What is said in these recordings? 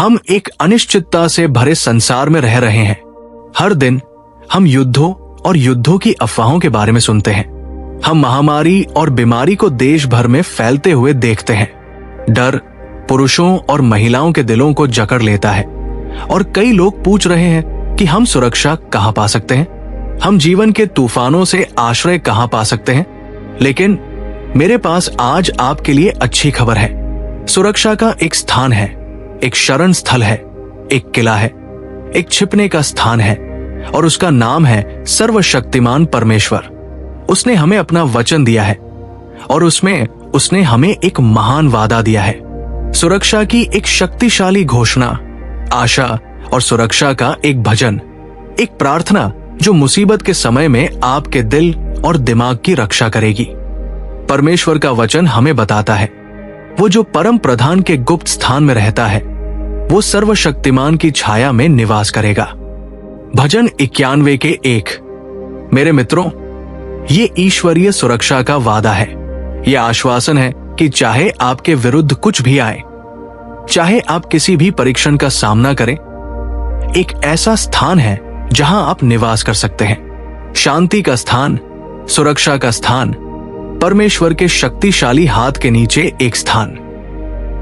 हम एक अनिश्चितता से भरे संसार में रह रहे हैं। हर दिन हम युद्धों और युद्धों की अफवाहों के बारे में सुनते हैं। हम महामारी और बीमारी को देश भर में फैलते हुए देखते हैं। डर पुरुषों और महिलाओं के दिलों को जकड़ लेता है और कई लोग पूछ रहे हैं कि हम सुरक्षा कहां पा सकते हैं, हम जीवन के तूफानों से आश्रय कहां पा सकते हैं। लेकिन मेरे पास आज आपके लिए अच्छी खबर है। सुरक्षा का एक स्थान है, एक शरण स्थल है, एक किला है, एक छिपने का स्थान है और उसका नाम है सर्वशक्तिमान परमेश्वर। उसने हमें अपना वचन दिया है और उसमें उसने हमें एक महान वादा दिया है। सुरक्षा की एक शक्तिशाली घोषणा, आशा और सुरक्षा का एक भजन, एक प्रार्थना जो मुसीबत के समय में आपके दिल और दिमाग की रक्षा करेगी। परमेश्वर का वचन हमें बताता है वो जो परम प्रधान के गुप्त स्थान में रहता है वो सर्वशक्तिमान की छाया में निवास करेगा। भजन 91 के 1। मेरे मित्रों, ये ईश्वरीय सुरक्षा का वादा है। यह आश्वासन है कि चाहे आपके विरुद्ध कुछ भी आए, चाहे आप किसी भी परीक्षण का सामना करें, एक ऐसा स्थान है जहां आप निवास कर सकते हैं। शांति का स्थान, सुरक्षा का स्थान, परमेश्वर के शक्तिशाली हाथ के नीचे एक स्थान।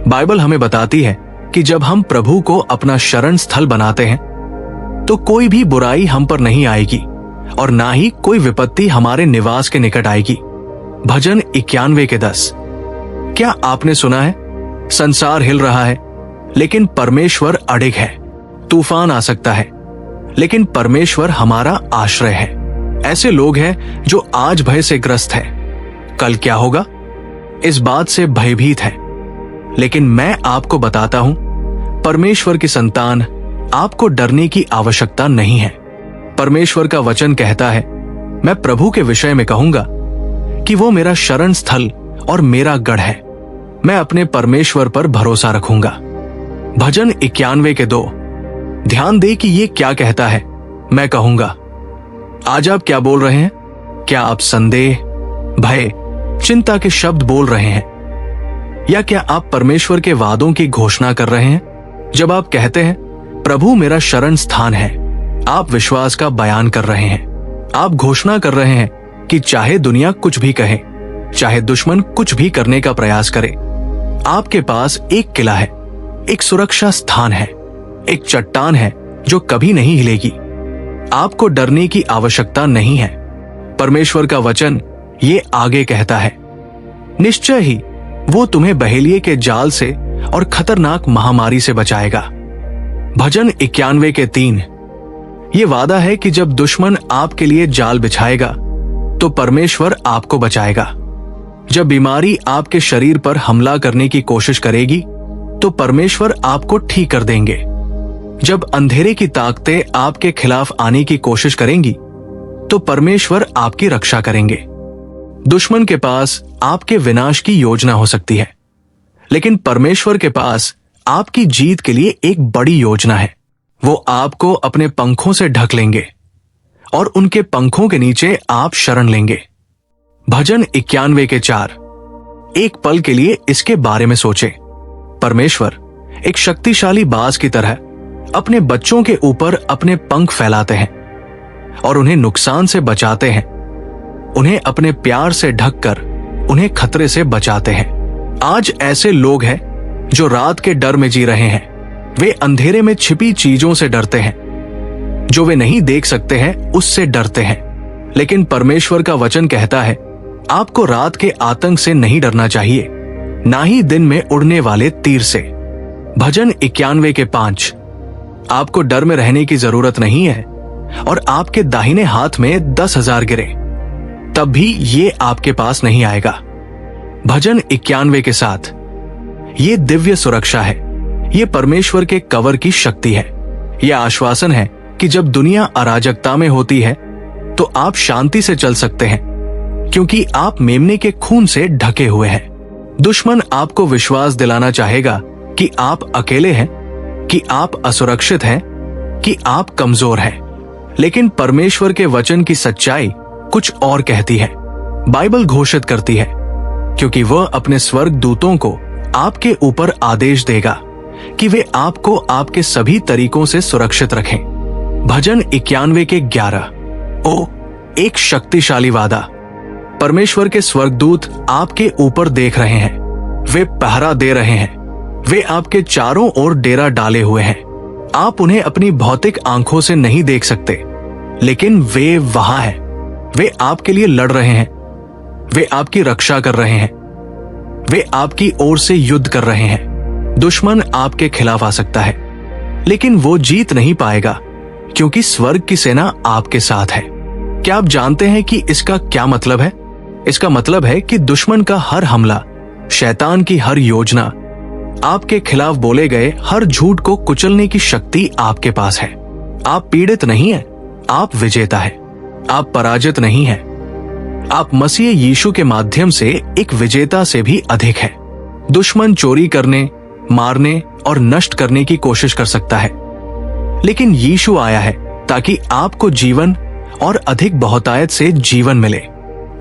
बाइबल हमें बताती है कि जब हम प्रभु को अपना शरण स्थल बनाते हैं तो कोई भी बुराई हम पर नहीं आएगी और ना ही कोई विपत्ति हमारे निवास के निकट आएगी। भजन 91 के 10। क्या आपने सुना है, संसार हिल रहा है लेकिन परमेश्वर अडिग है। तूफान आ सकता है लेकिन परमेश्वर हमारा आश्रय है। ऐसे लोग हैं जो आज भय से ग्रस्त हैं, कल क्या होगा इस बात से भयभीत है। लेकिन मैं आपको बताता हूं, परमेश्वर की संतान, आपको डरने की आवश्यकता नहीं है। परमेश्वर का वचन कहता है, मैं प्रभु के विषय में कहूंगा कि वो मेरा शरण स्थल और मेरा गढ़ है। मैं अपने परमेश्वर पर भरोसा रखूंगा। भजन 91 के 2। ध्यान दे कि ये क्या कहता है, मैं कहूंगा। आज आप क्या बोल रहे हैं? क्या आप संदेह, भय, चिंता के शब्द बोल रहे हैं या क्या आप परमेश्वर के वादों की घोषणा कर रहे हैं? जब आप कहते हैं प्रभु मेरा शरण स्थान है, आप विश्वास का बयान कर रहे हैं। आप घोषणा कर रहे हैं कि चाहे दुनिया कुछ भी कहे, चाहे दुश्मन कुछ भी करने का प्रयास करे, आपके पास एक किला है, एक सुरक्षा स्थान है, एक चट्टान है जो कभी नहीं हिलेगी। आपको डरने की आवश्यकता नहीं है। परमेश्वर का वचन ये आगे कहता है, निश्चय ही वो तुम्हें बहेलिये के जाल से और खतरनाक महामारी से बचाएगा। भजन 91 के 3। ये वादा है कि जब दुश्मन आपके लिए जाल बिछाएगा तो परमेश्वर आपको बचाएगा। जब बीमारी आपके शरीर पर हमला करने की कोशिश करेगी तो परमेश्वर आपको ठीक कर देंगे। जब अंधेरे की ताकतें आपके खिलाफ आने की कोशिश करेंगी तो परमेश्वर आपकी रक्षा करेंगे। दुश्मन के पास आपके विनाश की योजना हो सकती है, लेकिन परमेश्वर के पास आपकी जीत के लिए एक बड़ी योजना है। वो आपको अपने पंखों से ढक लेंगे और उनके पंखों के नीचे आप शरण लेंगे। भजन 91 के 4। एक पल के लिए इसके बारे में सोचे। परमेश्वर एक शक्तिशाली बाज की तरह अपने बच्चों के ऊपर अपने पंख फैलाते हैं और उन्हें नुकसान से बचाते हैं। उन्हें अपने प्यार से ढककर उन्हें खतरे से बचाते हैं। आज ऐसे लोग हैं जो रात के डर में जी रहे हैं। वे अंधेरे में छिपी चीजों से डरते हैं, जो वे नहीं देख सकते हैं उससे डरते हैं। लेकिन परमेश्वर का वचन कहता है, आपको रात के आतंक से नहीं डरना चाहिए, ना ही दिन में उड़ने वाले तीर से। भजन 91 के 5। आपको डर में रहने की जरूरत नहीं है और आपके दाहिने हाथ में 10,000 गिरे तब भी ये आपके पास नहीं आएगा। भजन 91 के 7। ये दिव्य सुरक्षा है, ये परमेश्वर के कवर की शक्ति है। यह आश्वासन है कि जब दुनिया अराजकता में होती है तो आप शांति से चल सकते हैं, क्योंकि आप मेमने के खून से ढके हुए हैं। दुश्मन आपको विश्वास दिलाना चाहेगा कि आप अकेले हैं, कि आप असुरक्षित हैं, कि आप कमजोर हैं। लेकिन परमेश्वर के वचन की सच्चाई कुछ और कहती है। बाइबल घोषित करती है, क्योंकि वह अपने स्वर्ग दूतों को आपके ऊपर आदेश देगा कि वे आपको आपके सभी तरीकों से सुरक्षित रखें। भजन 91 के 11। ओ एक शक्तिशाली वादा। परमेश्वर के स्वर्गदूत आपके ऊपर देख रहे हैं, वे पहरा दे रहे हैं, वे आपके चारों ओर डेरा डाले हुए हैं। आप उन्हें अपनी भौतिक आंखों से नहीं देख सकते, लेकिन वे वहां हैं। वे आपके लिए लड़ रहे हैं, वे आपकी रक्षा कर रहे हैं, वे आपकी ओर से युद्ध कर रहे हैं। दुश्मन आपके खिलाफ आ सकता है, लेकिन वो जीत नहीं पाएगा, क्योंकि स्वर्ग की सेना आपके साथ है। क्या आप जानते हैं कि इसका क्या मतलब है? इसका मतलब है कि दुश्मन का हर हमला, शैतान की हर योजना, आपके खिलाफ बोले गए हर झूठ को कुचलने की शक्ति आपके पास है। आप पीड़ित नहीं हैं, आप विजेता हैं। आप पराजित नहीं हैं। आप मसीह यीशु के माध्यम से एक विजेता से भी अधिक हैं। दुश्मन चोरी करने, मारने और नष्ट करने की कोशिश कर सकता है, लेकिन यीशु आया है ताकि आपको जीवन और अधिक बहुतायत से जीवन मिले।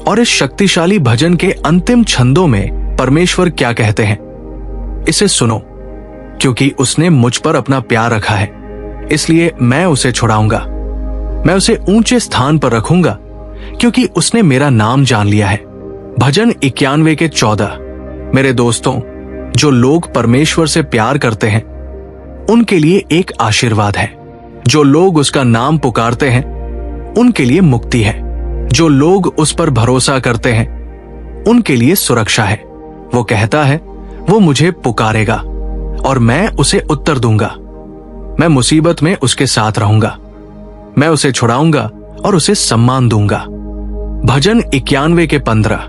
और इस शक्तिशाली भजन के अंतिम छंदों में परमेश्वर क्या कहते हैं, इसे सुनो। क्योंकि उसने मुझ पर अपना प्यार रखा है, इसलिए मैं उसे छुड़ाऊंगा। मैं उसे ऊंचे स्थान पर रखूंगा, क्योंकि उसने मेरा नाम जान लिया है। भजन 91 के 14। मेरे दोस्तों, जो लोग परमेश्वर से प्यार करते हैं उनके लिए एक आशीर्वाद है। जो लोग उसका नाम पुकारते हैं उनके लिए मुक्ति है। जो लोग उस पर भरोसा करते हैं उनके लिए सुरक्षा है। वो कहता है, वो मुझे पुकारेगा और मैं उसे उत्तर दूंगा। मैं मुसीबत में उसके साथ रहूंगा। मैं उसे छुड़ाऊंगा और उसे सम्मान दूंगा। भजन 91 के 15।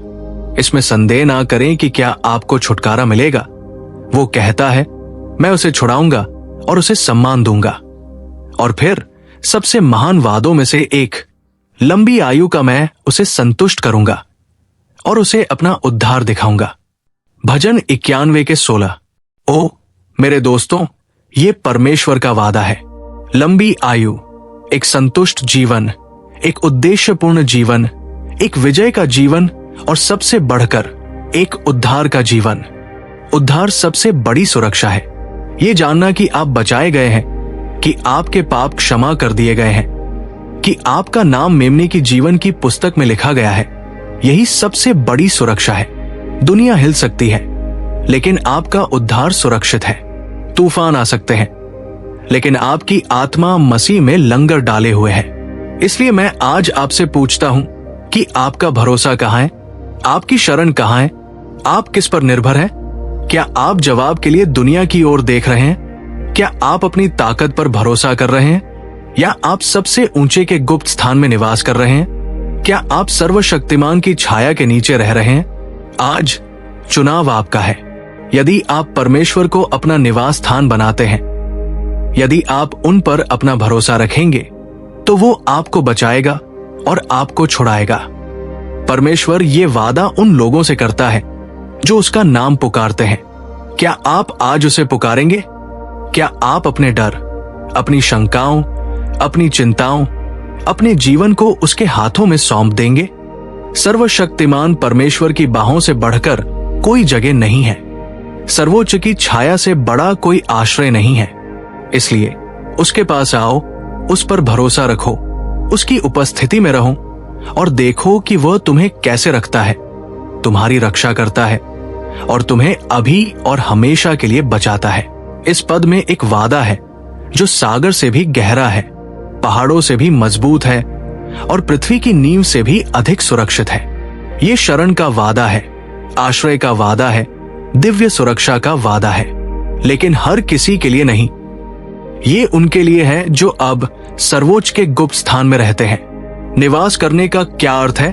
इसमें संदेह ना करें कि क्या आपको छुटकारा मिलेगा। वो कहता है, मैं उसे छुड़ाऊंगा और उसे सम्मान दूंगा। और फिर सबसे महान वादों में से एक, लंबी आयु का मैं उसे संतुष्ट करूंगा और उसे अपना उद्धार दिखाऊंगा। भजन 91 के 16। ओ मेरे दोस्तों, ये परमेश्वर का वादा है। लंबी आयु, एक संतुष्ट जीवन, एक उद्देश्यपूर्ण जीवन, एक विजय का जीवन और सबसे बढ़कर एक उद्धार का जीवन। उद्धार सबसे बड़ी सुरक्षा है। ये जानना कि आप बचाए गए हैं, कि आपके पाप क्षमा कर दिए गए हैं, कि आपका नाम मेमने की जीवन की पुस्तक में लिखा गया है, यही सबसे बड़ी सुरक्षा है। दुनिया हिल सकती है, लेकिन आपका उद्धार सुरक्षित है। तूफान आ सकते हैं, लेकिन आपकी आत्मा मसीह में लंगर डाले हुए है। इसलिए मैं आज आपसे पूछता हूं कि आपका भरोसा कहां है? आपकी शरण कहां है? आप किस पर निर्भर हैं? क्या आप जवाब के लिए दुनिया की ओर देख रहे हैं? क्या आप अपनी ताकत पर भरोसा कर रहे हैं, या आप सबसे ऊंचे के गुप्त स्थान में निवास कर रहे हैं? क्या आप सर्वशक्तिमान की छाया के नीचे रह रहे हैं? आज चुनाव आपका है। यदि आप परमेश्वर को अपना निवास स्थान बनाते हैं, यदि आप उन पर अपना भरोसा रखेंगे, तो वो आपको बचाएगा और आपको छुड़ाएगा। परमेश्वर ये वादा उन लोगों से करता है जो उसका नाम पुकारते हैं। क्या आप आज उसे पुकारेंगे? क्या आप अपने डर, अपनी शंकाओं, अपनी चिंताओं, अपने जीवन को उसके हाथों में सौंप देंगे? सर्वशक्तिमान परमेश्वर की बाहों से बढ़कर कोई जगह नहीं है। सर्वोच्च की छाया से बड़ा कोई आश्रय नहीं है। इसलिए उसके पास आओ, उस पर भरोसा रखो, उसकी उपस्थिति में रहो और देखो कि वह तुम्हें कैसे रखता है, तुम्हारी रक्षा करता है और तुम्हें अभी और हमेशा के लिए बचाता है। इस पद में एक वादा है जो सागर से भी गहरा है, पहाड़ों से भी मजबूत है और पृथ्वी की नींव से भी अधिक सुरक्षित है। ये शरण का वादा है, आश्रय का वादा है, दिव्य सुरक्षा का वादा है, लेकिन हर किसी के लिए नहीं। ये उनके लिए है जो अब सर्वोच्च के गुप्त स्थान में रहते हैं। निवास करने का क्या अर्थ है?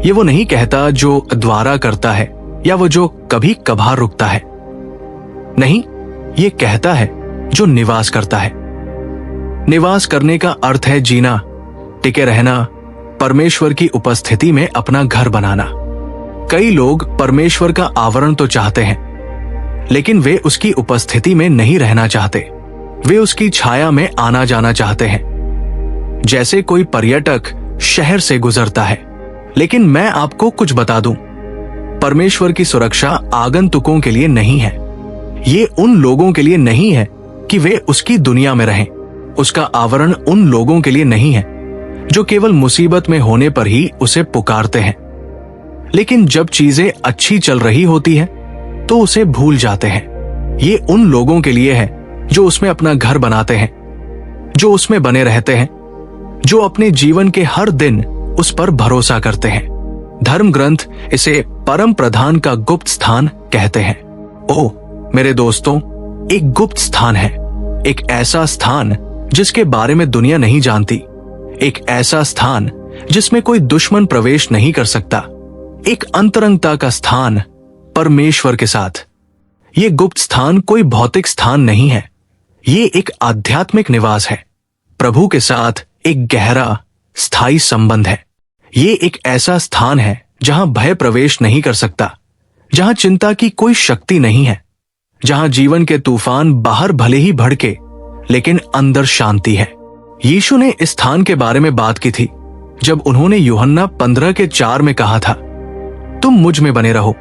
ये वो नहीं कहता जो द्वारा करता है या वो जो कभी कभार रुकता है। नहीं, ये कहता है जो निवास करता है। निवास करने का अर्थ है जीना, टिके रहना, परमेश्वर की उपस्थिति में अपना घर बनाना। कई लोग परमेश्वर का आवरण तो चाहते हैं, लेकिन वे उसकी उपस्थिति में नहीं रहना चाहते। वे उसकी छाया में आना जाना चाहते हैं, जैसे कोई पर्यटक शहर से गुजरता है। लेकिन मैं आपको कुछ बता दूं, परमेश्वर की सुरक्षा आगंतुकों के लिए नहीं है, ये उन लोगों के लिए नहीं है कि वे उसकी दुनिया में रहें। उसका आवरण उन लोगों के लिए नहीं है जो केवल मुसीबत में होने पर ही उसे पुकारते हैं, लेकिन जब चीजें अच्छी चल रही होती हैं तो उसे भूल जाते हैं। ये उन लोगों के लिए है जो उसमें अपना घर बनाते हैं, जो उसमें बने रहते हैं, जो अपने जीवन के हर दिन उस पर भरोसा करते हैं। धर्म ग्रंथ इसे परम प्रधान का गुप्त स्थान कहते हैं। ओह मेरे दोस्तों, एक गुप्त स्थान है, एक ऐसा स्थान जिसके बारे में दुनिया नहीं जानती, एक ऐसा स्थान जिसमें कोई दुश्मन प्रवेश नहीं कर सकता, एक अंतरंगता का स्थान परमेश्वर के साथ। ये गुप्त स्थान कोई भौतिक स्थान नहीं है, ये एक आध्यात्मिक निवास है। प्रभु के साथ एक गहरा स्थायी संबंध है। ये एक ऐसा स्थान है जहां भय प्रवेश नहीं कर सकता, जहां चिंता की कोई शक्ति नहीं है, जहां जीवन के तूफान बाहर भले ही भड़के लेकिन अंदर शांति है। यीशु ने इस स्थान के बारे में बात की थी जब उन्होंने यूहन्ना 15:4 में कहा था, तुम मुझ में बने रहो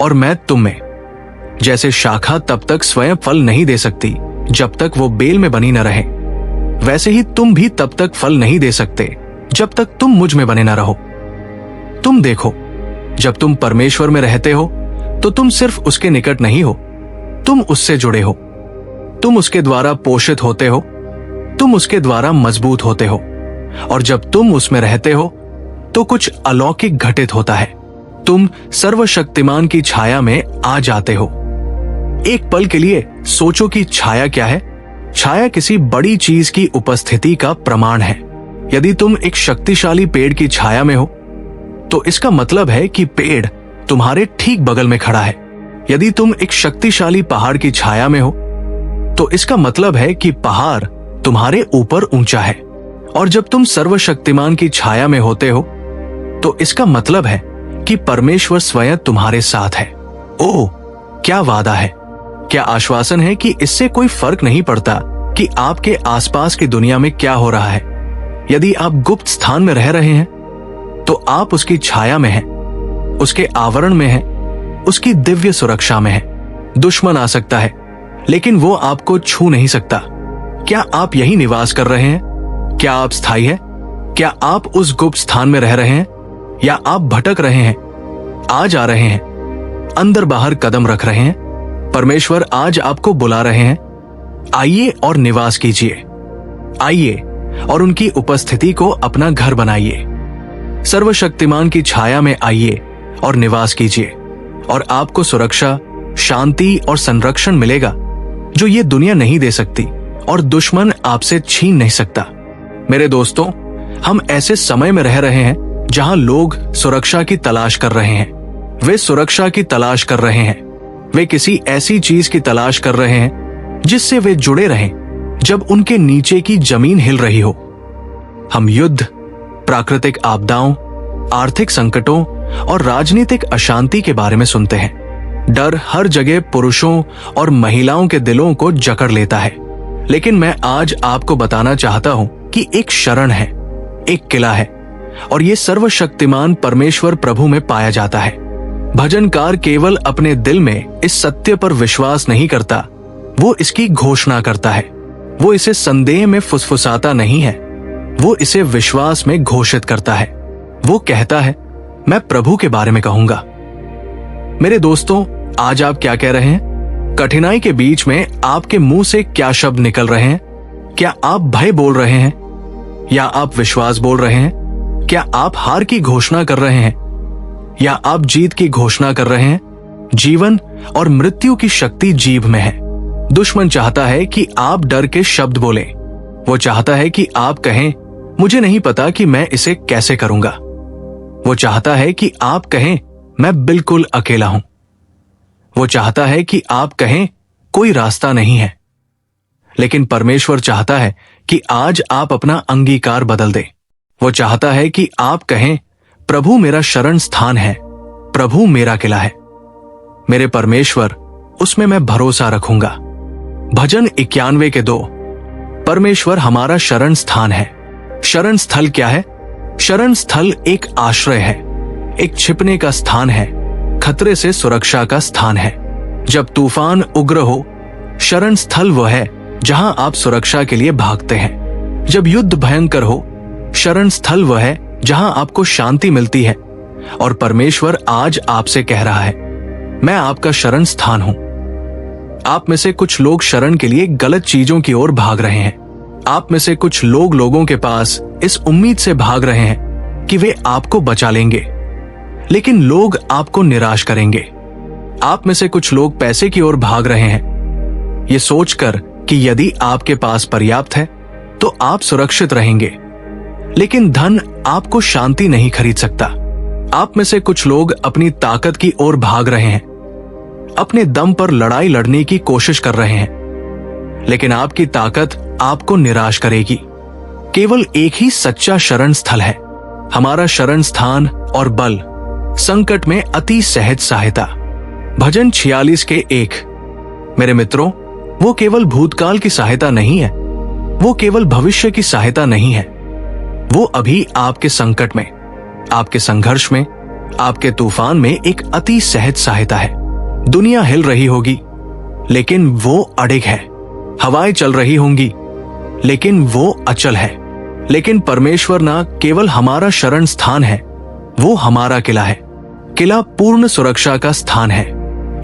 और मैं तुम में। जैसे शाखा तब तक स्वयं फल नहीं दे सकती जब तक वो बेल में बनी न रहे, वैसे ही तुम भी तब तक फल नहीं दे सकते जब तक तुम मुझ में बने न रहो। तुम देखो, जब तुम परमेश्वर में रहते हो तो तुम सिर्फ उसके निकट नहीं हो, तुम उससे जुड़े हो, तुम उसके द्वारा पोषित होते हो, तुम उसके द्वारा मजबूत होते हो, और जब तुम उसमें रहते हो तो कुछ अलौकिक घटित होता है। तुम सर्वशक्तिमान की छाया में आ जाते हो। एक पल के लिए सोचो कि छाया क्या है। छाया किसी बड़ी चीज की उपस्थिति का प्रमाण है। यदि तुम एक शक्तिशाली पेड़ की छाया में हो तो इसका मतलब है कि पेड़ तुम्हारे ठीक बगल में खड़ा है। यदि तुम एक शक्तिशाली पहाड़ की छाया में हो तो इसका मतलब है कि पहाड़ तुम्हारे ऊपर ऊंचा है। और जब तुम सर्वशक्तिमान की छाया में होते हो तो इसका मतलब है कि परमेश्वर स्वयं तुम्हारे साथ है। ओह क्या वादा है, क्या आश्वासन है कि इससे कोई फर्क नहीं पड़ता कि आपके आसपास की दुनिया में क्या हो रहा है। यदि आप गुप्त स्थान में रह रहे हैं तो आप उसकी छाया में हैं, उसके आवरण में हैं, उसकी दिव्य सुरक्षा में हैं। दुश्मन आ सकता है लेकिन वो आपको छू नहीं सकता। क्या आप यही निवास कर रहे हैं? क्या आप स्थायी हैं? क्या आप उस गुप्त स्थान में रह रहे हैं या आप भटक रहे हैं, आ जा रहे हैं, अंदर बाहर कदम रख रहे हैं? परमेश्वर आज आपको बुला रहे हैं, आइए और निवास कीजिए। आइए और उनकी उपस्थिति को अपना घर बनाइए। सर्वशक्तिमान की छाया में आइए और निवास कीजिए और आपको सुरक्षा, शांति और संरक्षण मिलेगा जो ये दुनिया नहीं दे सकती और दुश्मन आपसे छीन नहीं सकता। मेरे दोस्तों, हम ऐसे समय में रह रहे हैं जहां लोग सुरक्षा की तलाश कर रहे हैं। वे सुरक्षा की तलाश कर रहे हैं। वे किसी ऐसी चीज की तलाश कर रहे हैं जिससे वे जुड़े रहें जब उनके नीचे की जमीन हिल रही हो। हम युद्ध, प्राकृतिक आपदाओं, आर्थिक संकटों और राजनीतिक अशांति के बारे में सुनते हैं। डर हर जगह पुरुषों और महिलाओं के दिलों को जकड़ लेता है। लेकिन मैं आज आपको बताना चाहता हूं कि एक शरण है, एक किला है, और ये सर्वशक्तिमान परमेश्वर प्रभु में पाया जाता है। भजनकार केवल अपने दिल में इस सत्य पर विश्वास नहीं करता, वो इसकी घोषणा करता है। वो इसे संदेह में फुसफुसाता नहीं है, वो इसे विश्वास में घोषित करता है। वो कहता है, मैं प्रभु के बारे में कहूंगा। मेरे दोस्तों, आज आप क्या कह रहे हैं? कठिनाई के बीच में आपके मुंह से क्या शब्द निकल रहे हैं? क्या आप भय बोल रहे हैं या आप विश्वास बोल रहे हैं? क्या आप हार की घोषणा कर रहे हैं या आप जीत की घोषणा कर रहे हैं? जीवन और मृत्यु की शक्ति जीभ में है। दुश्मन चाहता है कि आप डर के शब्द बोलें। वो चाहता है कि आप कहें, मुझे नहीं पता कि मैं इसे कैसे करूंगा। वो चाहता है कि आप कहें, मैं बिल्कुल अकेला हूं। वो चाहता है कि आप कहें, कोई रास्ता नहीं है। लेकिन परमेश्वर चाहता है कि आज आप अपना अंगीकार बदल दें। वो चाहता है कि आप कहें, प्रभु मेरा शरण स्थान है, प्रभु मेरा किला है, मेरे परमेश्वर, उसमें मैं भरोसा रखूंगा। भजन 91:2। परमेश्वर हमारा शरण स्थान है। शरण स्थल क्या है? शरण स्थल एक आश्रय है, एक छिपने का स्थान है, खतरे से सुरक्षा का स्थान है। जब तूफान उग्र हो, शरण स्थल वो है जहां आप सुरक्षा के लिए भागते हैं। जब युद्ध भयंकर हो, शरण स्थल वो है जहां आपको शांति मिलती है। और परमेश्वर आज आपसे कह रहा है, मैं आपका शरण स्थान हूं। आप में से कुछ लोग शरण के लिए गलत चीजों की ओर भाग रहे हैं। आप में से कुछ लोगों के पास इस उम्मीद से भाग रहे हैं कि वे आपको बचा लेंगे, लेकिन लोग आपको निराश करेंगे। आप में से कुछ लोग पैसे की ओर भाग रहे हैं, ये सोचकर कि यदि आपके पास पर्याप्त है तो आप सुरक्षित रहेंगे, लेकिन धन आपको शांति नहीं खरीद सकता। आप में से कुछ लोग अपनी ताकत की ओर भाग रहे हैं, अपने दम पर लड़ाई लड़ने की कोशिश कर रहे हैं, लेकिन आपकी ताकत आपको निराश करेगी। केवल एक ही सच्चा शरण स्थल है, हमारा शरण स्थान और बल, संकट में अति सहज सहायता। भजन 46 के 1। मेरे मित्रों, वो केवल भूतकाल की सहायता नहीं है, वो केवल भविष्य की सहायता नहीं है, वो अभी आपके संकट में, आपके संघर्ष में, आपके तूफान में एक अति सहज सहायता है। दुनिया हिल रही होगी, लेकिन वो अडिग है। हवाएं चल रही होंगी, लेकिन वो अचल है। लेकिन परमेश्वर ना केवल हमारा शरण स्थान है, वो हमारा किला है। किला पूर्ण सुरक्षा का स्थान है।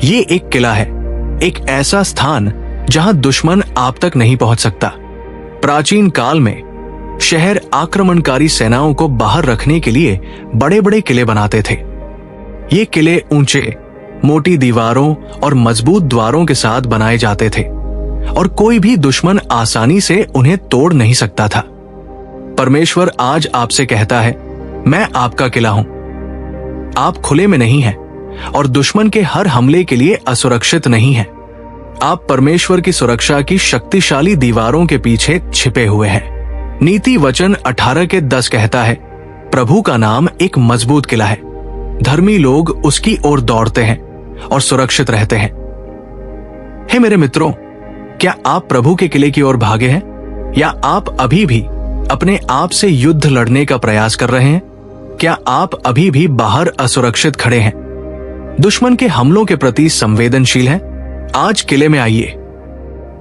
ये एक किला है, एक ऐसा स्थान जहां दुश्मन आप तक नहीं पहुंच सकता। प्राचीन काल में शहर आक्रमणकारी सेनाओं को बाहर रखने के लिए बड़े बड़े किले बनाते थे। ये किले ऊंचे, मोटी दीवारों और मजबूत द्वारों के साथ बनाए जाते थे और कोई भी दुश्मन आसानी से उन्हें तोड़ नहीं सकता था। परमेश्वर आज आपसे कहता है, मैं आपका किला हूं। आप खुले में नहीं हैं और दुश्मन के हर हमले के लिए असुरक्षित नहीं हैं। आप परमेश्वर की सुरक्षा की शक्तिशाली दीवारों के पीछे छिपे हुए हैं। नीति वचन 18 के 10 कहता है, प्रभु का नाम एक मजबूत किला है, धर्मी लोग उसकी ओर दौड़ते हैं और सुरक्षित रहते हैं। हे मेरे मित्रों, क्या आप प्रभु के किले की ओर भागे हैं, या आप अभी भी अपने आप से युद्ध लड़ने का प्रयास कर रहे हैं? क्या आप अभी भी बाहर असुरक्षित खड़े हैं, दुश्मन के हमलों के प्रति संवेदनशील हैं? आज किले में आइए,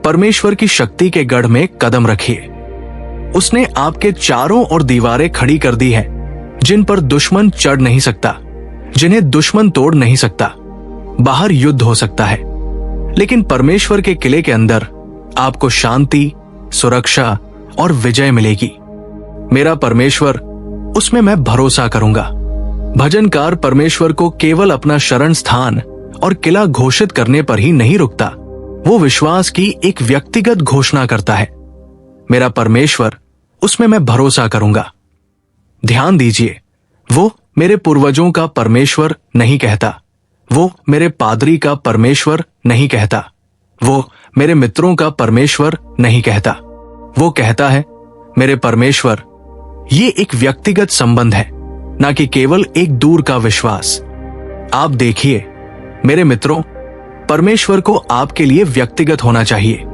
परमेश्वर की शक्ति के गढ़ में कदम रखिए। उसने आपके चारों ओर दीवारें खड़ी कर दी हैं, जिन पर दुश्मन चढ़ नहीं सकता, जिन्हें दुश्मन तोड़ नहीं सकता। बाहर युद्ध हो सकता है, लेकिन परमेश्वर के किले के अंदर आपको शांति, सुरक्षा और विजय मिलेगी। मेरा परमेश्वर, उसमें मैं भरोसा करूंगा। भजनकार परमेश्वर को केवल अपना शरण स्थान और किला घोषित करने पर ही नहीं रुकता, वो विश्वास की एक व्यक्तिगत घोषणा करता है। मेरा परमेश्वर, उसमें मैं भरोसा करूंगा। ध्यान दीजिए, वो मेरे पूर्वजों का परमेश्वर नहीं कहता, वो मेरे पादरी का परमेश्वर नहीं कहता, वो मेरे मित्रों का परमेश्वर नहीं कहता। वो कहता है, मेरे परमेश्वर। ये एक व्यक्तिगत संबंध है, ना कि केवल एक दूर का विश्वास। आप देखिए मेरे मित्रों, परमेश्वर को आपके लिए व्यक्तिगत होना चाहिए।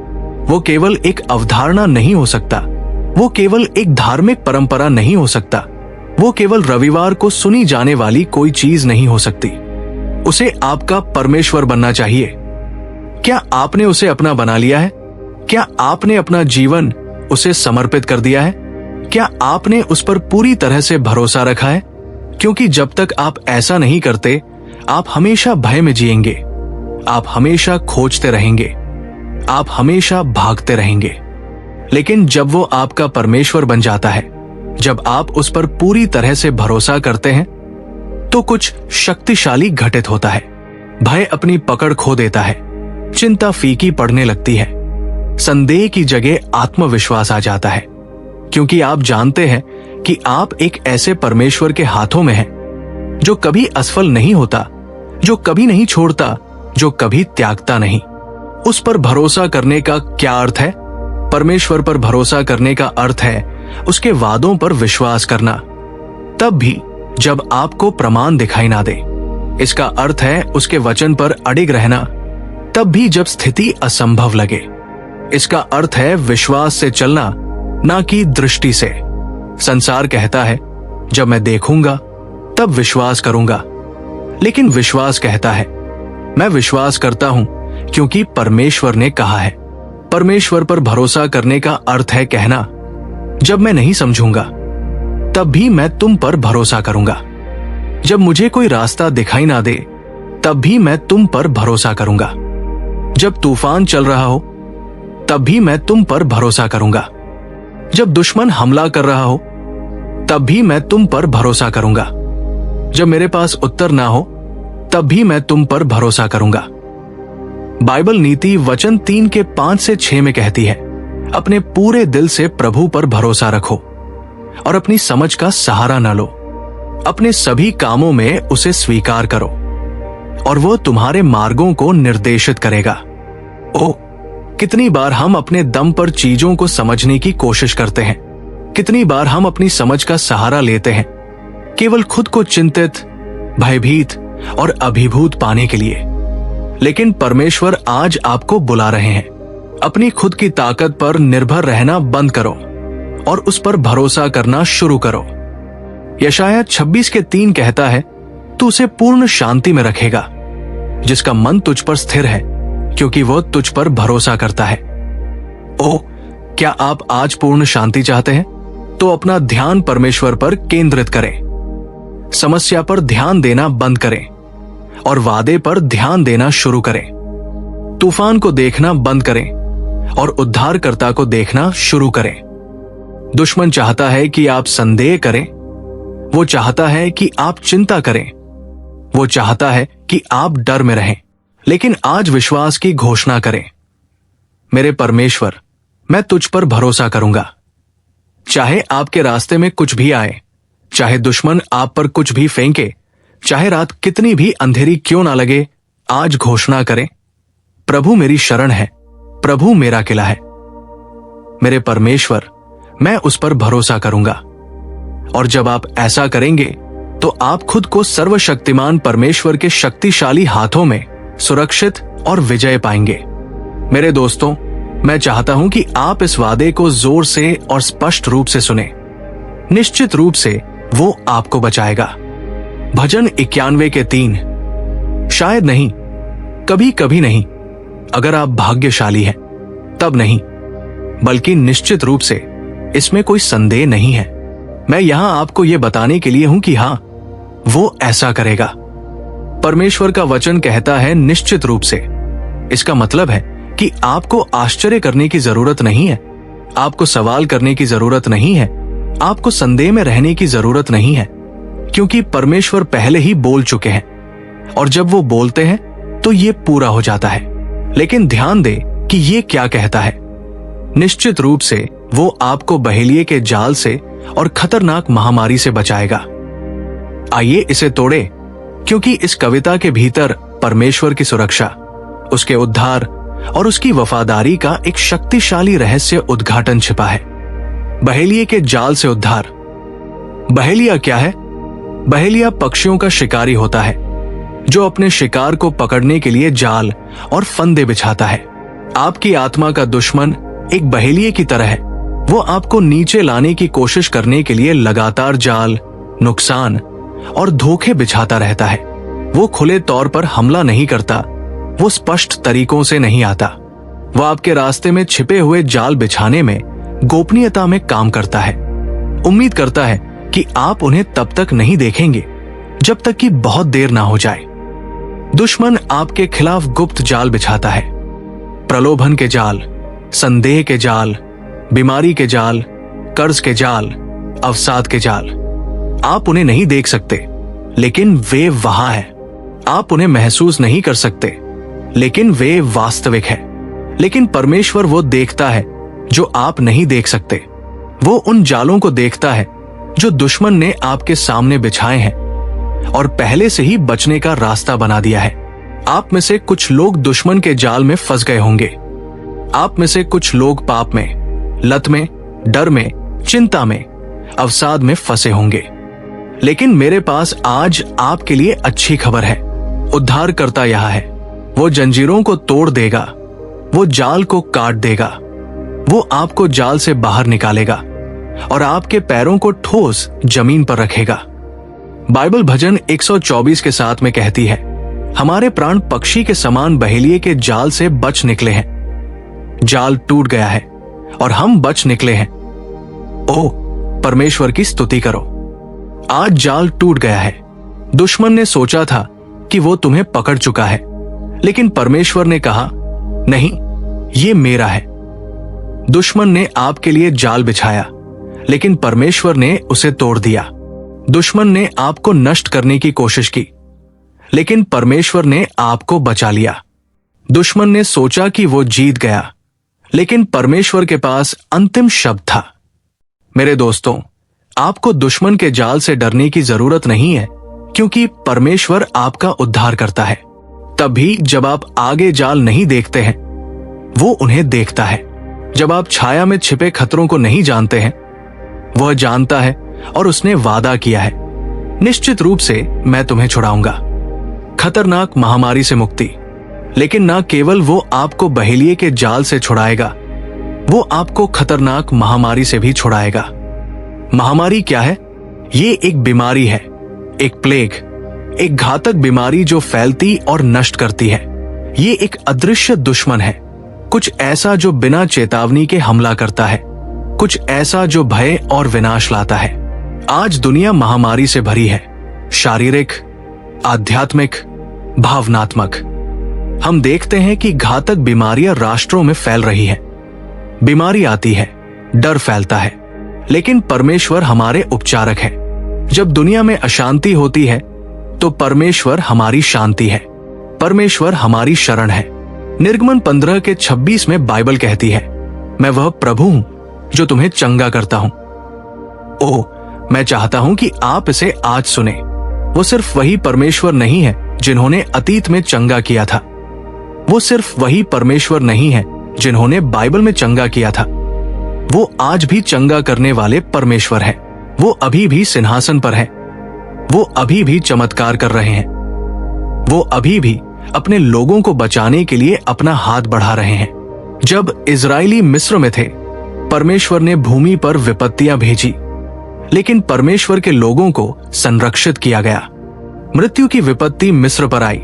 वो केवल एक अवधारणा नहीं हो सकता, वो केवल एक धार्मिक परंपरा नहीं हो सकता, वो केवल रविवार को सुनी जाने वाली कोई चीज नहीं हो सकती। उसे आपका परमेश्वर बनना चाहिए। क्या आपने उसे अपना बना लिया है? क्या आपने अपना जीवन उसे समर्पित कर दिया है? क्या आपने उस पर पूरी तरह से भरोसा रखा है? क्योंकि जब तक आप ऐसा नहीं करते, आप हमेशा भय में जिएंगे, आप हमेशा खोजते रहेंगे, आप हमेशा भागते रहेंगे। लेकिन जब वो आपका परमेश्वर बन जाता है, जब आप उस पर पूरी तरह से भरोसा करते हैं, तो कुछ शक्तिशाली घटित होता है। भय अपनी पकड़ खो देता है, चिंता फीकी पड़ने लगती है, संदेह की जगह आत्मविश्वास आ जाता है, क्योंकि आप जानते हैं कि आप एक ऐसे परमेश्वर के हाथों में हैं जो कभी असफल नहीं होता, जो कभी नहीं छोड़ता, जो कभी त्यागता नहीं। उस पर भरोसा करने का क्या अर्थ है? परमेश्वर पर भरोसा करने का अर्थ है उसके वादों पर विश्वास करना, तब भी जब आपको प्रमाण दिखाई ना दे। इसका अर्थ है उसके वचन पर अडिग रहना, तब भी जब स्थिति असंभव लगे। इसका अर्थ है विश्वास से चलना, ना कि दृष्टि से। संसार कहता है, जब मैं देखूंगा तब विश्वास करूंगा, लेकिन विश्वास कहता है, मैं विश्वास करता हूं क्योंकि परमेश्वर ने कहा है। परमेश्वर पर भरोसा करने का अर्थ है कहना, जब मैं नहीं समझूंगा तब भी मैं तुम पर भरोसा करूंगा। जब मुझे कोई रास्ता दिखाई ना दे तब भी मैं तुम पर भरोसा करूंगा। जब तूफान चल रहा हो तब भी मैं तुम पर भरोसा करूंगा। जब दुश्मन हमला कर रहा हो तब भी मैं तुम पर भरोसा करूंगा। जब मेरे पास उत्तर ना हो तब भी मैं तुम पर भरोसा करूंगा। बाइबल नीति वचन 3 के 5 से 6 में कहती है, अपने पूरे दिल से प्रभु पर भरोसा रखो और अपनी समझ का सहारा न लो। अपने सभी कामों में उसे स्वीकार करो और वो तुम्हारे मार्गों को निर्देशित करेगा। ओह, कितनी बार हम अपने दम पर चीजों को समझने की कोशिश करते हैं। कितनी बार हम अपनी समझ का सहारा लेते हैं केवल खुद को चिंतित, भयभीत और अभिभूत पाने के लिए। लेकिन परमेश्वर आज आपको बुला रहे हैं, अपनी खुद की ताकत पर निर्भर रहना बंद करो और उस पर भरोसा करना शुरू करो। यशायाह 26 के 3 कहता है, तू उसे पूर्ण शांति में रखेगा जिसका मन तुझ पर स्थिर है, क्योंकि वो तुझ पर भरोसा करता है। ओह, क्या आप आज पूर्ण शांति चाहते हैं? तो अपना ध्यान परमेश्वर पर केंद्रित करें। समस्या पर ध्यान देना बंद करें और वादे पर ध्यान देना शुरू करें। तूफान को देखना बंद करें और उद्धारकर्ता को देखना शुरू करें। दुश्मन चाहता है कि आप संदेह करें, वो चाहता है कि आप चिंता करें, वो चाहता है कि आप डर में रहें। लेकिन आज विश्वास की घोषणा करें, मेरे परमेश्वर, मैं तुझ पर भरोसा करूंगा। चाहे आपके रास्ते में कुछ भी आए, चाहे दुश्मन आप पर कुछ भी फेंके, चाहे रात कितनी भी अंधेरी क्यों ना लगे, आज घोषणा करें, प्रभु मेरी शरण है, प्रभु मेरा किला है। मेरे परमेश्वर, मैं उस पर भरोसा करूंगा। और जब आप ऐसा करेंगे तो आप खुद को सर्वशक्तिमान परमेश्वर के शक्तिशाली हाथों में सुरक्षित और विजय पाएंगे। मेरे दोस्तों, मैं चाहता हूं कि आप इस वादे को जोर से और स्पष्ट रूप से सुने। निश्चित रूप से वो आपको बचाएगा। भजन 91 के 3, शायद नहीं, कभी कभी नहीं, अगर आप भाग्यशाली हैं तब नहीं, बल्कि निश्चित रूप से, इसमें कोई संदेह नहीं है। मैं यहां आपको यह बताने के लिए हूं कि हां, वो ऐसा करेगा। परमेश्वर का वचन कहता है निश्चित रूप से। इसका मतलब है कि आपको आश्चर्य करने की जरूरत नहीं है, आपको सवाल करने की जरूरत नहीं है, आपको संदेह में रहने की जरूरत नहीं है, क्योंकि परमेश्वर पहले ही बोल चुके हैं और जब वो बोलते हैं तो ये पूरा हो जाता है। लेकिन ध्यान दे कि ये क्या कहता है। निश्चित रूप से वो आपको बहेलिये के जाल से और खतरनाक महामारी से बचाएगा। आइए इसे तोड़े, क्योंकि इस कविता के भीतर परमेश्वर की सुरक्षा, उसके उद्धार और उसकी वफादारी का एक शक्तिशाली रहस्य उद्घाटन छिपा है। बहेलिये के जाल से उद्धार। बहेलिया क्या है? बहेलिया पक्षियों का शिकारी होता है जो अपने शिकार को पकड़ने के लिए जाल और फंदे बिछाता है। आपकी आत्मा का दुश्मन एक बहेलिये की तरह है। वो आपको नीचे लाने की कोशिश करने के लिए लगातार जाल, नुकसान और धोखे बिछाता रहता है। वो खुले तौर पर हमला नहीं करता, वो स्पष्ट तरीकों से नहीं आता। वो आपके रास्ते में छिपे हुए जाल बिछाने में गोपनीयता में काम करता है। उम्मीद करता है कि आप उन्हें तब तक नहीं देखेंगे जब तक कि बहुत देर ना हो जाए। दुश्मन आपके खिलाफ गुप्त जाल बिछाता है। प्रलोभन के जाल, संदेह के जाल, बीमारी के जाल, कर्ज के जाल, अवसाद के जाल। आप उन्हें नहीं देख सकते, लेकिन वे वहां हैं। आप उन्हें महसूस नहीं कर सकते, लेकिन वे वास्तविक हैं। लेकिन परमेश्वर वो देखता है जो आप नहीं देख सकते। वो उन जालों को देखता है जो दुश्मन ने आपके सामने बिछाए हैं और पहले से ही बचने का रास्ता बना दिया है। आप में से कुछ लोग दुश्मन के जाल में फंस गए होंगे। आप में से कुछ लोग पाप में, लत में, डर में, चिंता में, अवसाद में फंसे होंगे। लेकिन मेरे पास आज आपके लिए अच्छी खबर है। उद्धारकर्ता यहाँ है। वो जंजीरों को तोड़ देगा, वो जाल को काट देगा, वो आपको जाल से बाहर निकालेगा और आपके पैरों को ठोस जमीन पर रखेगा। बाइबल भजन 124 के 7 में कहती है, हमारे प्राण पक्षी के समान बहेलिए के जाल से बच निकले हैं। जाल टूट गया है और हम बच निकले हैं। ओह, परमेश्वर की स्तुति करो। आज जाल टूट गया है। दुश्मन ने सोचा था कि वो तुम्हें पकड़ चुका है, लेकिन परमेश्वर ने कहा, नहीं, ये मेरा है। दुश्मन ने आपके लिए जाल बिछाया, लेकिन परमेश्वर ने उसे तोड़ दिया। दुश्मन ने आपको नष्ट करने की कोशिश की, लेकिन परमेश्वर ने आपको बचा लिया। दुश्मन ने सोचा कि वो जीत गया, लेकिन परमेश्वर के पास अंतिम शब्द था। मेरे दोस्तों, आपको दुश्मन के जाल से डरने की जरूरत नहीं है, क्योंकि परमेश्वर आपका उद्धार करता है। तभी जब आप आगे जाल नहीं देखते हैं, वो उन्हें देखता है। जब आप छाया में छिपे खतरों को नहीं जानते हैं, वह जानता है और उसने वादा किया है, निश्चित रूप से मैं तुम्हें छुड़ाऊंगा। खतरनाक महामारी से मुक्ति। लेकिन ना केवल वो आपको बहेलिए के जाल से छुड़ाएगा, वो आपको खतरनाक महामारी से भी छुड़ाएगा। महामारी क्या है? ये एक बीमारी है, एक प्लेग, एक घातक बीमारी जो फैलती और नष्ट करती है। ये एक अदृश्य दुश्मन है, कुछ ऐसा जो बिना चेतावनी के हमला करता है, कुछ ऐसा जो भय और विनाश लाता है। आज दुनिया महामारी से भरी है, शारीरिक, आध्यात्मिक, भावनात्मक। हम देखते हैं कि घातक बीमारियां राष्ट्रों में फैल रही हैं। बीमारी आती है, डर फैलता है, लेकिन परमेश्वर हमारे उपचारक है। जब दुनिया में अशांति होती है, तो परमेश्वर हमारी शांति है, परमेश्वर हमारी शरण है। निर्गमन 15:26 में बाइबल कहती है, मैं वह प्रभु हूं जो तुम्हें चंगा करता हूं। ओह, मैं चाहता हूं कि आप इसे आज सुने। वो सिर्फ वही परमेश्वर नहीं है जिन्होंने अतीत में चंगा किया था। वो सिर्फ वही परमेश्वर नहीं है जिन्होंने बाइबल में चंगा किया था। वो आज भी चंगा करने वाले परमेश्वर हैं। वो अभी भी सिंहासन पर हैं। वो अभी भी चमत्कार कर रहे हैं। वो अभी भी अपने लोगों को बचाने के लिए अपना हाथ बढ़ा रहे हैं। जब इजरायली मिस्र में थे, परमेश्वर ने भूमि पर विपत्तियां भेजी, लेकिन परमेश्वर के लोगों को संरक्षित किया गया। मृत्यु की विपत्ति मिस्र पर आई,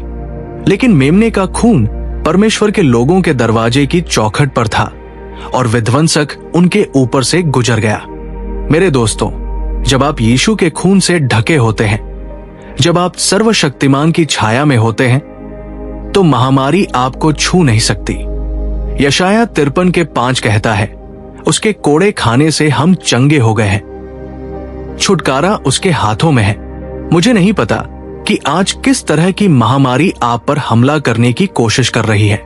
लेकिन मेमने का खून परमेश्वर के लोगों के दरवाजे की चौखट पर था और विध्वंसक उनके ऊपर से गुजर गया। मेरे दोस्तों, जब आप यीशु के खून से ढके होते हैं, जब आप सर्वशक्तिमान की छाया में होते हैं, तो महामारी आपको छू नहीं सकती। यशाया 53:5 कहता है, उसके कोड़े खाने से हम चंगे हो गए हैं। छुटकारा उसके हाथों में है। मुझे नहीं पता कि आज किस तरह की महामारी आप पर हमला करने की कोशिश कर रही है।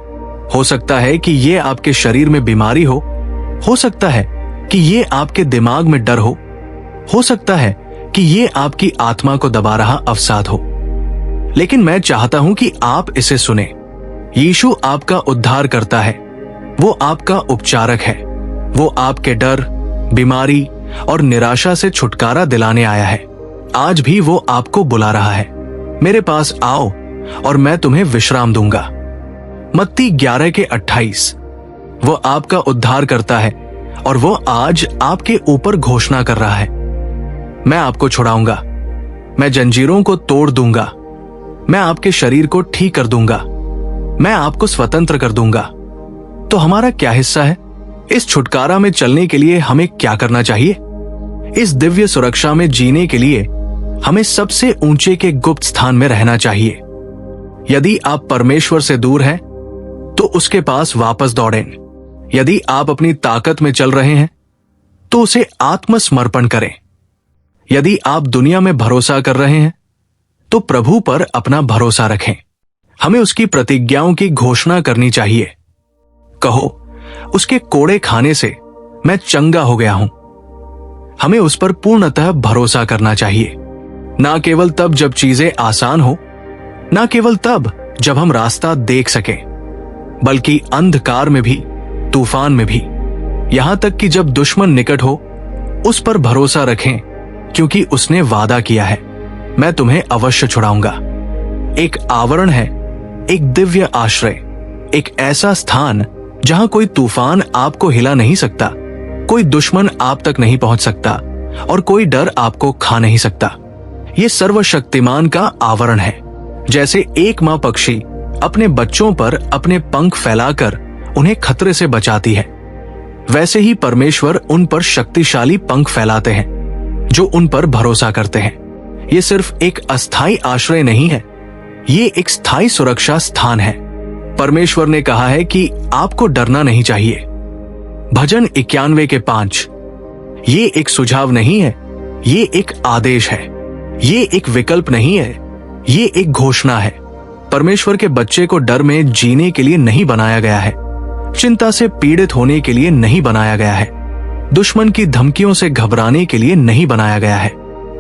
हो सकता है कि ये आपके शरीर में बीमारी हो सकता है कि ये आपके दिमाग में डर हो सकता है कि ये आपकी आत्मा को दबा रहा अवसाद हो। लेकिन मैं चाहता हूं कि आप इसे सुने। यीशु आपका उद्धार करता है। वो आपका उपचारक है। वो आपके डर, बीमारी और निराशा से छुटकारा दिलाने आया है। आज भी वो आपको बुला रहा है, मेरे पास आओ और मैं तुम्हें विश्राम दूंगा। मत्ती 11:28। वो आपका उद्धार करता है और वो आज आपके ऊपर घोषणा कर रहा है, मैं आपको छुड़ाऊंगा, मैं जंजीरों को तोड़ दूंगा, मैं आपके शरीर को ठीक कर दूंगा, मैं आपको स्वतंत्र कर दूंगा। तो हमारा क्या हिस्सा है? इस छुटकारा में चलने के लिए हमें क्या करना चाहिए? इस दिव्य सुरक्षा में जीने के लिए हमें सबसे ऊंचे के गुप्त स्थान में रहना चाहिए। यदि आप परमेश्वर से दूर हैं, तो उसके पास वापस दौड़ें। यदि आप अपनी ताकत में चल रहे हैं, तो उसे आत्मसमर्पण करें। यदि आप दुनिया में भरोसा कर रहे हैं, तो प्रभु पर अपना भरोसा रखें। हमें उसकी प्रतिज्ञाओं की घोषणा करनी चाहिए। कहो, उसके कोड़े खाने से मैं चंगा हो गया हूं। हमें उस पर पूर्णतः भरोसा करना चाहिए, ना केवल तब जब चीजें आसान हो, ना केवल तब जब हम रास्ता देख सकें, बल्कि अंधकार में भी, तूफान में भी, यहां तक कि जब दुश्मन निकट हो, उस पर भरोसा रखें, क्योंकि उसने वादा किया है, मैं तुम्हें अवश्य छुड़ाऊंगा। एक आवरण है, एक दिव्य आश्रय, एक ऐसा स्थान जहां कोई तूफान आपको हिला नहीं सकता, कोई दुश्मन आप तक नहीं पहुंच सकता और कोई डर आपको खा नहीं सकता। ये सर्वशक्तिमान का आवरण है, जैसे एक माँ पक्षी अपने बच्चों पर अपने पंख फैलाकर उन्हें खतरे से बचाती है, वैसे ही परमेश्वर उन पर शक्तिशाली पंख फैलाते हैं जो उन पर भरोसा करते हैं। ये सिर्फ एक अस्थायी आश्रय नहीं है, ये एक स्थायी सुरक्षा स्थान है। परमेश्वर ने कहा है कि आपको डरना नहीं चाहिए। भजन 91 के 5। ये एक सुझाव नहीं है, ये एक आदेश है। ये एक विकल्प नहीं है, ये एक घोषणा है। परमेश्वर के बच्चे को डर में जीने के लिए नहीं बनाया गया है, चिंता से पीड़ित होने के लिए नहीं बनाया गया है, दुश्मन की धमकियों से घबराने के लिए नहीं बनाया गया है।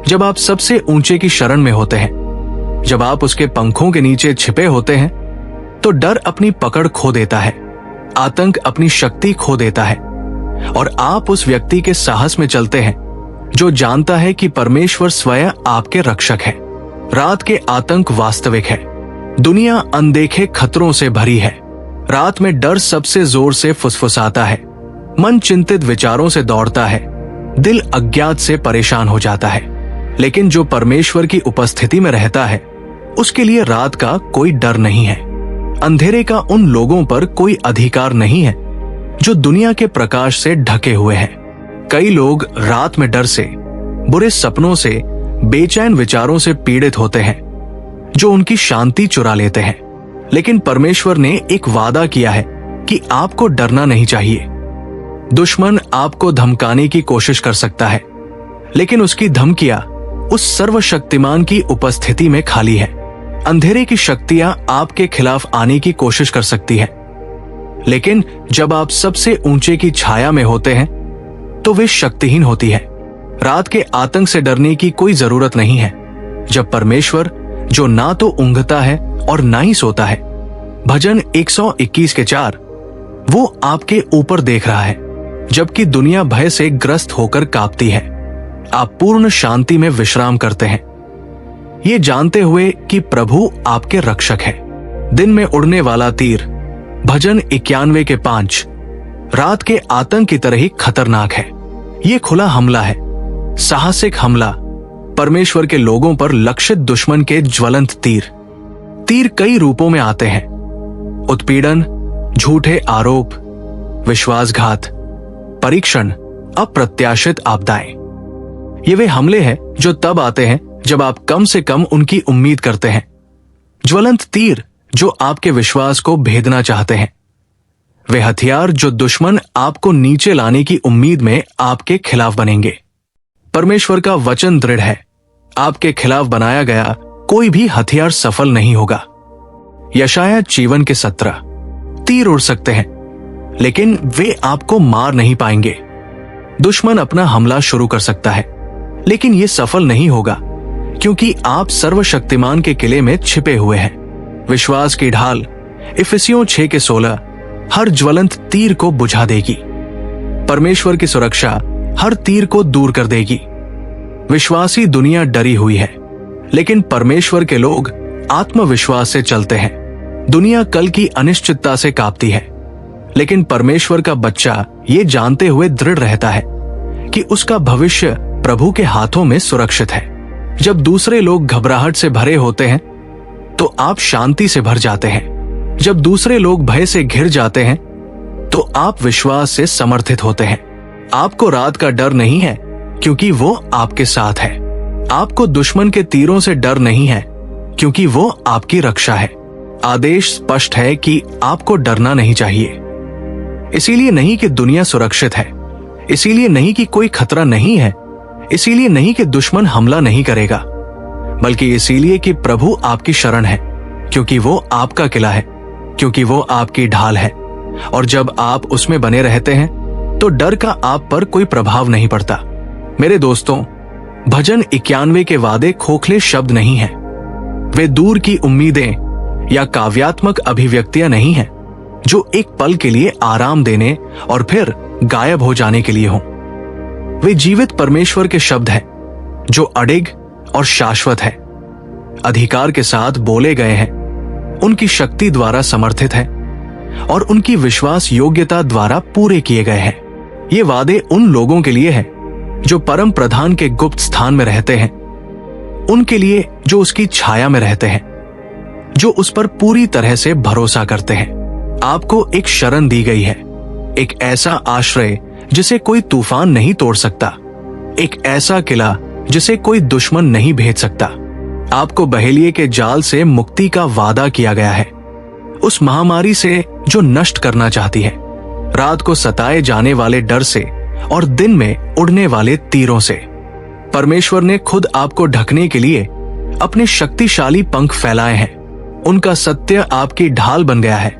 जब आप सबसे ऊंचे की शरण में होते हैं, जब आप उसके पंखों के नीचे छिपे होते हैं, तो डर अपनी पकड़ खो देता है, आतंक अपनी शक्ति खो देता है, और आप उस व्यक्ति के साहस में चलते हैं जो जानता है कि परमेश्वर स्वयं आपके रक्षक है। रात के आतंक वास्तविक है। दुनिया अनदेखे खतरों से भरी है। रात में डर सबसे जोर से फुसफुसाता है, मन चिंतित विचारों से दौड़ता है, दिल अज्ञात से परेशान हो जाता है। लेकिन जो परमेश्वर की उपस्थिति में रहता है, उसके लिए रात का कोई डर नहीं है। अंधेरे का उन लोगों पर कोई अधिकार नहीं है जो दुनिया के प्रकाश से ढके हुए हैं। कई लोग रात में डर से, बुरे सपनों से, बेचैन विचारों से पीड़ित होते हैं जो उनकी शांति चुरा लेते हैं। लेकिन परमेश्वर ने एक वादा किया है कि आपको डरना नहीं चाहिए। दुश्मन आपको धमकाने की कोशिश कर सकता है, लेकिन उसकी धमकियां उस सर्वशक्तिमान की उपस्थिति में खाली है। अंधेरे की शक्तियां आपके खिलाफ आने की कोशिश कर सकती है, लेकिन जब आप सबसे ऊंचे की छाया में होते हैं तो वे शक्तिहीन होती है। रात के आतंक से डरने की कोई जरूरत नहीं है, जब परमेश्वर, जो ना तो ऊंघता है और ना ही सोता है, भजन 121 के 4, वो आपके ऊपर देख रहा है। जबकि दुनिया भय से ग्रस्त होकर कांपती है, आप पूर्ण शांति में विश्राम करते हैं, ये जानते हुए कि प्रभु आपके रक्षक है। दिन में उड़ने वाला तीर, भजन 91 के 5, रात के आतंक की तरह ही खतरनाक है। ये खुला हमला है, साहसिक हमला, परमेश्वर के लोगों पर लक्षित दुश्मन के ज्वलंत तीर। तीर कई रूपों में आते हैं: उत्पीड़न, झूठे आरोप, विश्वासघात, परीक्षण, अप्रत्याशित आपदाएं। ये वे हमले हैं जो तब आते हैं जब आप कम से कम उनकी उम्मीद करते हैं। ज्वलंत तीर जो आपके विश्वास को भेदना चाहते हैं, वे हथियार जो दुश्मन आपको नीचे लाने की उम्मीद में आपके खिलाफ बनेंगे। परमेश्वर का वचन दृढ़ है, आपके खिलाफ बनाया गया कोई भी हथियार सफल नहीं होगा। यशायाह जीवन के 17। तीर उड़ सकते हैं, लेकिन वे आपको मार नहीं पाएंगे। दुश्मन अपना हमला शुरू कर सकता है, लेकिन यह सफल नहीं होगा, क्योंकि आप सर्वशक्तिमान के किले में छिपे हुए हैं। विश्वास की ढाल, इफिसियों 6 के 16, हर ज्वलंत तीर को बुझा देगी। परमेश्वर की सुरक्षा हर तीर को दूर कर देगी। विश्वासी दुनिया डरी हुई है, लेकिन परमेश्वर के लोग आत्मविश्वास से चलते हैं। दुनिया कल की अनिश्चितता से कांपती है, लेकिन परमेश्वर का बच्चा ये जानते हुए दृढ़ रहता है कि उसका भविष्य प्रभु के हाथों में सुरक्षित है। जब दूसरे लोग घबराहट से भरे होते हैं, तो आप शांति से भर जाते हैं। जब दूसरे लोग भय से घिर जाते हैं, तो आप विश्वास से समर्थित होते हैं। आपको रात का डर नहीं है, क्योंकि वो आपके साथ है। आपको दुश्मन के तीरों से डर नहीं है, क्योंकि वो आपकी रक्षा है। आदेश स्पष्ट है कि आपको डरना नहीं चाहिए। इसीलिए नहीं कि दुनिया सुरक्षित है, इसीलिए नहीं कि कोई खतरा नहीं है, इसीलिए नहीं कि दुश्मन हमला नहीं करेगा, बल्कि इसीलिए कि प्रभु आपकी शरण है, क्योंकि वो आपका किला है, क्योंकि वो आपकी ढाल है। और जब आप उसमें बने रहते हैं, तो डर का आप पर कोई प्रभाव नहीं पड़ता। मेरे दोस्तों, भजन 91 के वादे खोखले शब्द नहीं हैं। वे दूर की उम्मीदें या काव्यात्मक अभिव्यक्तियां नहीं हैं, जो एक पल के लिए आराम देने और फिर गायब हो जाने के लिए हों। वे जीवित परमेश्वर के शब्द हैं, जो अडिग और शाश्वत है, अधिकार के साथ बोले गए हैं, उनकी शक्ति द्वारा समर्थित है और उनकी विश्वास योग्यता द्वारा पूरे किए गए हैं। ये वादे उन लोगों के लिए हैं जो परम प्रधान के गुप्त स्थान में रहते हैं, उनके लिए जो उसकी छाया में रहते हैं, जो उस पर पूरी तरह से भरोसा करते हैं। आपको एक शरण दी गई है, एक ऐसा आश्रय जिसे कोई तूफान नहीं तोड़ सकता, एक ऐसा किला जिसे कोई दुश्मन नहीं भेज सकता। आपको बहेलिये के जाल से मुक्ति का वादा किया गया है, उस महामारी से जो नष्ट करना चाहती है, रात को सताए जाने वाले डर से और दिन में उड़ने वाले तीरों से। परमेश्वर ने खुद आपको ढकने के लिए अपने शक्तिशाली पंख फैलाए हैं। उनका सत्य आपकी ढाल बन गया है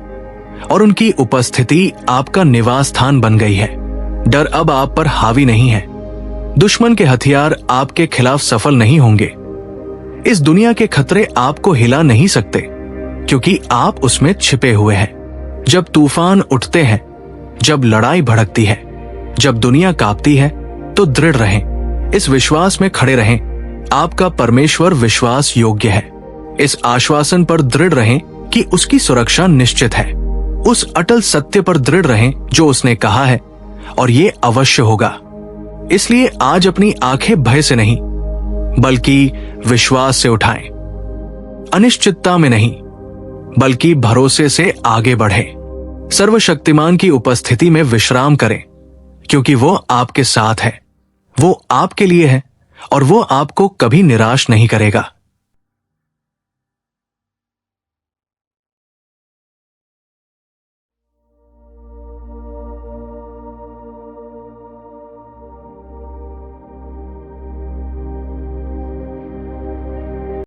और उनकी उपस्थिति आपका निवास स्थान बन गई है। डर अब आप पर हावी नहीं है। दुश्मन के हथियार आपके खिलाफ सफल नहीं होंगे। इस दुनिया के खतरे आपको हिला नहीं सकते, क्योंकि आप उसमें छिपे हुए हैं। जब तूफान उठते हैं, जब लड़ाई भड़कती है, जब दुनिया कांपती है, तो दृढ़ रहें, इस विश्वास में खड़े रहें, आपका परमेश्वर विश्वास योग्य है। इस आश्वासन पर दृढ़ रहें कि उसकी सुरक्षा निश्चित है। उस अटल सत्य पर दृढ़ रहें जो उसने कहा है, और ये अवश्य होगा। इसलिए आज अपनी आंखें भय से नहीं, बल्कि विश्वास से उठाएं। अनिश्चितता में नहीं, बल्कि भरोसे से आगे बढ़ें। सर्वशक्तिमान की उपस्थिति में विश्राम करें, क्योंकि वो आपके साथ है, वो आपके लिए है और वो आपको कभी निराश नहीं करेगा।